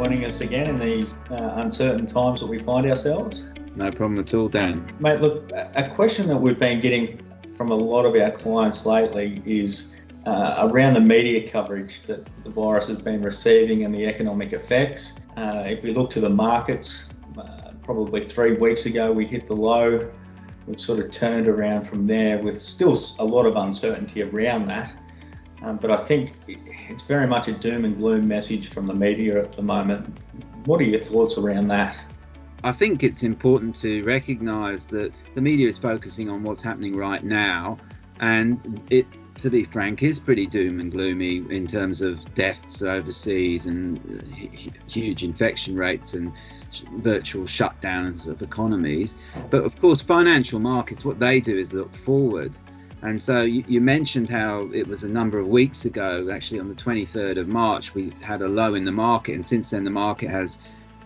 joining us again in these uncertain times that we find ourselves. No problem at all, Dan. Mate, look, a question that we've been getting from a lot of our clients lately is around the media coverage that the virus has been receiving and the economic effects. If we look to the markets, probably 3 weeks ago we hit the low. We've sort of turned around from there with still a lot of uncertainty around that. But I think it's very much a doom and gloom message from the media at the moment. What are your thoughts around that? I think it's important to recognise that the media is focusing on what's happening right now, and it, to be frank, is pretty doom and gloomy in terms of deaths overseas and huge infection rates and virtual shutdowns of economies. But of course, financial markets, what they do is look forward. And so you mentioned how it was a number of weeks ago, actually on the 23rd of March, we had a low in the market. And since then, the market has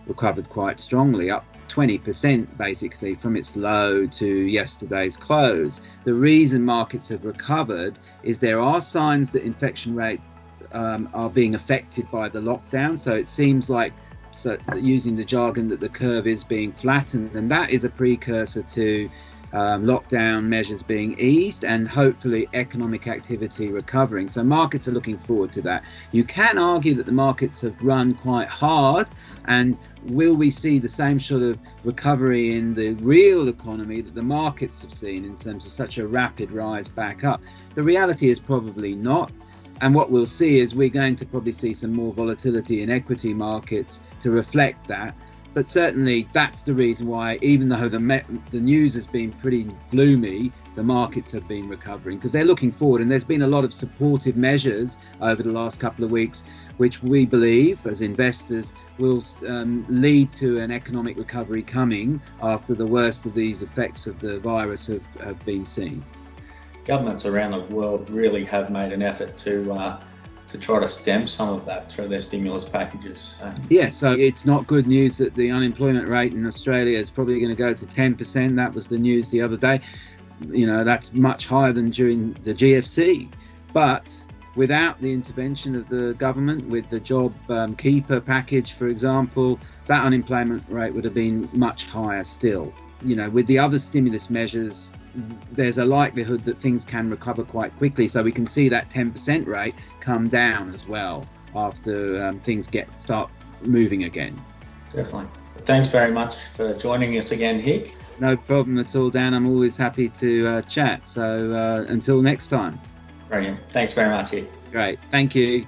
recovered quite strongly, up 20% basically from its low to yesterday's close. The reason markets have recovered is there are signs that infection rates are being affected by the lockdown. So it seems like, using the jargon, that the curve is being flattened, and that is a precursor to lockdown measures being eased and hopefully economic activity recovering. So markets are looking forward to that. You can argue that the markets have run quite hard, and will we see the same sort of recovery in the real economy that the markets have seen in terms of such a rapid rise back up? The reality is probably not. And what we'll see is we're going to probably see some more volatility in equity markets to reflect that. But certainly that's the reason why, even though the news has been pretty gloomy, the markets have been recovering because they're looking forward. And there's been a lot of supportive measures over the last couple of weeks, which we believe as investors will lead to an economic recovery coming after the worst of these effects of the virus have been seen. Governments around the world really have made an effort to try to stem some of that through their stimulus packages. Yeah, so it's not good news that the unemployment rate in Australia is probably going to go to 10%. That was the news the other day. You know, that's much higher than during the GFC. But without the intervention of the government, with the job keeper package, for example, that unemployment rate would have been much higher still. You know, with the other stimulus measures, there's a likelihood that things can recover quite quickly. So we can see that 10% rate come down as well after things start moving again. Definitely. Thanks very much for joining us again, Hick. No problem at all, Dan. I'm always happy to chat. So until next time. Brilliant. Thanks very much, Hick. Great. Thank you.